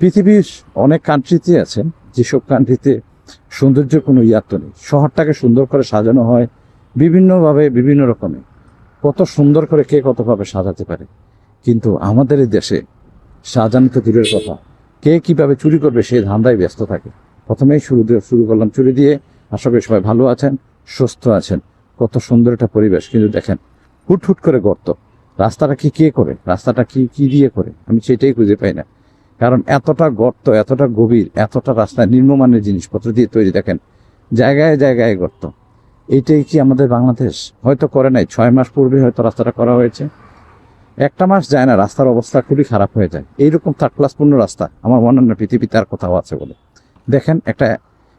পৃথিবীর অনেক কান্ট্রিতে আছেন যেসব কান্ট্রিতে সৌন্দর্যের কোনো ইয়াত্ত নেই, শহরটাকে সুন্দর করে সাজানো হয় বিভিন্নভাবে, বিভিন্ন রকমে, কত সুন্দর করে কে কতভাবে সাজাতে পারে। কিন্তু আমাদের এই দেশে সাজানো তো দূরের কথা, কে কিভাবে চুরি করবে সেই ধান্দায় ব্যস্ত থাকে। প্রথমেই শুরু করলাম চুরি দিয়ে। আশা করি সবাই ভালো আছেন, সুস্থ আছেন। কত সুন্দর একটা পরিবেশ, কিন্তু দেখেন হুট হুট করে গর্ত। রাস্তাটা কি কে করে, রাস্তাটা কি কি দিয়ে করে, আমি সেটাই খুঁজে পাই না। কারণ এতটা গর্ত, এতটা গভীর, এতটা রাস্তায় নিম্নমানের জিনিসপত্র দিয়ে তৈরি, দেখেন জায়গায় জায়গায় গর্ত। এইটাই কি আমাদের বাংলাদেশ? হয়তো করে নাই, 6 মাস পূর্বে হয়তো রাস্তাটা করা হয়েছে। একটা মাস যায় না, রাস্তার অবস্থা খুবই খারাপ হয়ে যায়। এইরকম থার্ড ক্লাস পূর্ণ রাস্তা আমার মনে হয় না পৃথিবীতে আর কোথাও আছে বলে। দেখেন একটা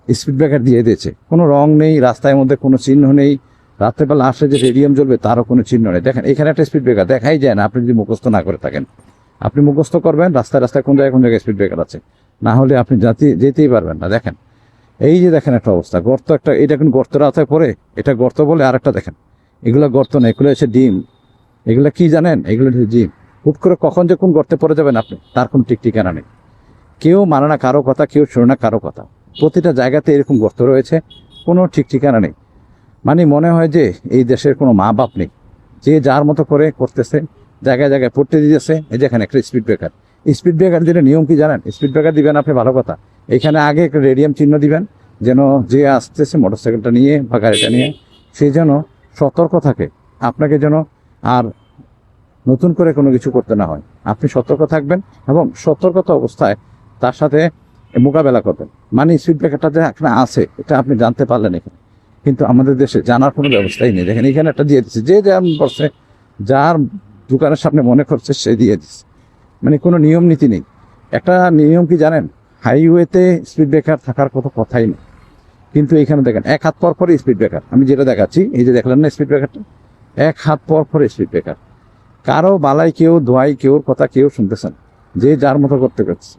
স্পিড ব্রেকার দিয়ে দিয়েছে, কোনো রং নেই, রাস্তার মধ্যে কোনো চিহ্ন নেই। রাত্রেবেলা আসলে যে রেডিয়াম জ্বলবে তারও কোনো চিহ্ন নেই। দেখেন এখানে একটা স্পিড ব্রেকার দেখাই যায় না, আপনি যদি মুখস্থ না করে থাকেন। আপনি মুখস্থ করবেন রাস্তায় রাস্তায় কোন জায়গায় স্পিড ব্রেকার আছে, না হলে আপনি যেতেই পারবেন না। দেখেন এই যে দেখেন একটা অবস্থা, গর্ত একটা, এটা কিন্তু গর্ত রাস্তায় পড়ে, এটা গর্ত বলে। আর একটা দেখেন, এগুলো গর্ত না, এগুলো হচ্ছে ডিম। এগুলো কি জানেন, এগুলো হচ্ছে ডিম। হুট করে কখন যে কোন গর্তে পড়ে যাবেন আপনি, তার কোনো ঠিক ঠিকানা নেই। কেউ মানে না কারো কথা, কেউ শোনে না কারো কথা। প্রতিটা জায়গাতে এরকম গর্ত রয়েছে, কোনো ঠিক ঠিকানা নেই। মানে মনে হয় যে এই দেশের কোনো মা বাপ নেই, যে যার মতো করে করতেছে, জায়গায় জায়গায় পড়তে দিতেছে। এই যে এখানে একটা স্পিড ব্রেকার, স্পিড ব্রেকার দিলে নিয়ম কি জানেন? স্পিড ব্রেকার দিবেন আপনি ভালো কথা, এখানে আগে একটা রেডিয়াম চিহ্ন দিবেন, যেন যে আসতেছে মোটরসাইকেলটা নিয়ে বা গাড়িটা নিয়ে, সে যেন সতর্ক থাকে, আপনাকে যেন আর নতুন করে কোনো কিছু করতে না হয়। আপনি সতর্ক থাকবেন এবং সতর্কতা অবস্থায় তার সাথে মোকাবেলা করবেন। মানে স্পিড ব্রেকারটা যে এখানে আছে এটা আপনি জানতে পারলেন এখানে, কিন্তু আমাদের দেশে জানার কোনো ব্যবস্থাই নেই। দেখেন এখানে একটা দিয়ে দিচ্ছে, যে যেমন করছে, যার দোকানের সামনে মনে করছে সে দিয়ে দিচ্ছে। মানে কোনো নিয়ম নীতি নেই। একটা নিয়ম কি জানেন, হাইওয়েতে স্পিড ব্রেকার থাকার কোনো কথাই নেই, কিন্তু এখানে দেখেন 1 হাত পর পরে স্পিড ব্রেকার। আমি যেটা দেখাচ্ছি, এই যে দেখলেন না স্পিড ব্রেকারটা, 1 হাত পর পরে স্পিড ব্রেকার। কারো বালাই কেউ দোয়াই, কেউর কথা কেউ শুনতেছেন, যে যার মতো করতে করতেছে।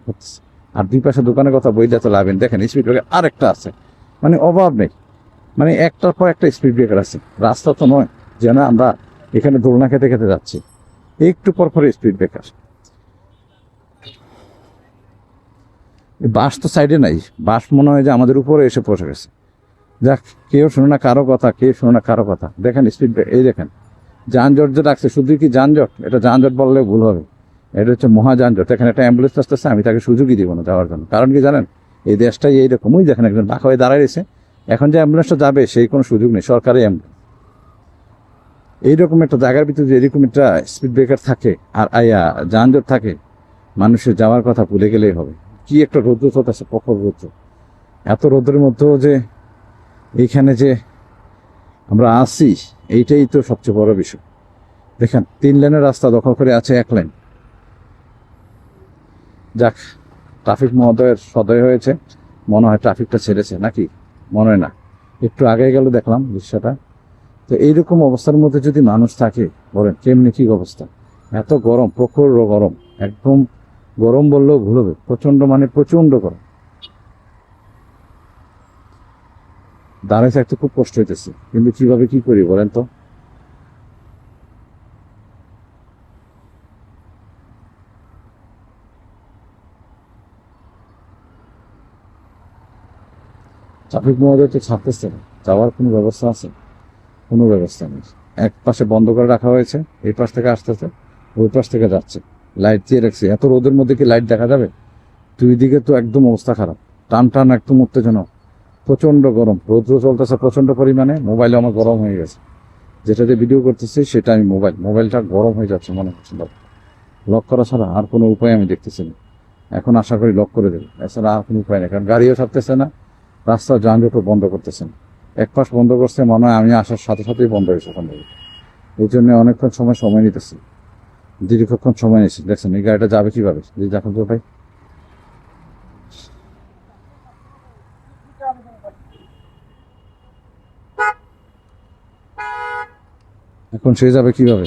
আর দুই পাশে দোকানের কথা বইলে তো লাভেন। দেখেন স্পিড ব্রেকার আরেকটা আছে, মানে অভাব নেই। মানে একটার পর একটা স্পিড ব্রেকার আছে। রাস্তা তো নয় যেন আমরা এখানে দোলনা খেতে খেতে যাচ্ছি, একটু পর পর স্পিড ব্রেকার। বাস তো সাইডে নাই, বাস মনে হয় যে আমাদের উপরে এসে পৌঁছে গেছে। যাক, কেউ শোনে না কারো কথা, কেউ শোনে না কারো কথা। দেখেন স্পিড ব্রেকার, এই দেখেন যানজট যে রাখছে, শুধু কি যানজট? এটা যানজট বললে ভুল হবে, এটা হচ্ছে মহা যানজট। এখানে একটা অ্যাম্বুলেন্স আসতেছে, আমি তাকে সুযোগই দিব না যাওয়ার জন্য। কারণ কি জানেন, এই দেশটাই এইরকম। ওই দেখেন একজন বাঁকা হয়ে দাঁড়ায় রয়েছে, এখন যে অ্যাম্বুলেন্সটা যাবে সেই কোনো সুযোগ নেই, সরকারি অ্যাম্বুলেন্স। এইরকম একটা জায়গার ভিতরে যে এরকম একটা স্পিড ব্রেকার থাকে আর যানজট থাকে, মানুষের যাওয়ার কথা ভুলে গেলেই হবে। কি একটা রৌদ্র চলতেছে, প্রখর রৌদ্র। এত রৌদ্রের মধ্যেও যে এইখানে যে আমরা আসি, এইটাই তো সবচেয়ে বড় বিষয়। দেখেন 3 লেনের রাস্তা দখল করে আছে 1 লেন। যাক, ট্রাফিক মহোদয়ের সদয় হয়েছে, মনে হয় ট্রাফিকটা ছেড়েছে, নাকি মনে হয় না। একটু আগে গেল দেখলাম রিক্সাটা। তো এইরকম অবস্থার মধ্যে যদি মানুষ থাকে, বলেন কেমনি কি অবস্থা? এত গরম, প্রখর গরম, একদম গরম বললেও ভুল হবে, প্রচন্ড, মানে প্রচন্ড গরম। দাঁড়িয়ে থাকতে খুব কষ্ট হইতেছে, কিন্তু কিভাবে কি করি বলেন তো? ট্রাফিক মহোদয় তো ছাড়তেছে না, যাওয়ার কোনো ব্যবস্থা আছে? কোনো ব্যবস্থা নেই। এক পাশে বন্ধ করে রাখা হয়েছে, এই পাশ থেকে আসতেছে, ওই পাশ থেকে যাচ্ছে, লাইট দিয়ে রাখছে। এত রোদের মধ্যে কি লাইট দেখা যাবে? দুই দিকে তো একদম অবস্থা খারাপ, টান টান একদম উত্তেজনা। প্রচন্ড গরম, রৌদ্র চলতেছে প্রচন্ড পরিমাণে। মোবাইলে আমার গরম হয়ে গেছে, যেটা দিয়ে ভিডিও করতেছি সেটা আমি মোবাইলটা গরম হয়ে যাচ্ছে মনে হচ্ছে। লক করা ছাড়া আর কোনো উপায় আমি দেখতেছি না। এখন আশা করি লক করে দেবে, এছাড়া আর কোনো উপায় নেই। কারণ গাড়িও ছাড়তেছে না, রাস্তা যানজটও বন্ধ করতেছেন। এক পাশ বন্ধ করছে, মনে হয় আমি আসার সাথে সাথেই বন্ধ হয়েছে ওখান থেকে। এই জন্য অনেকক্ষণ সময় নিতেছি, দীর্ঘক্ষণ সময় নিয়েছি। দেখছেন এই গাড়িটা যাবে কিভাবে, যে দেখুন তো ভাই, এখন সে যাবে কিভাবে?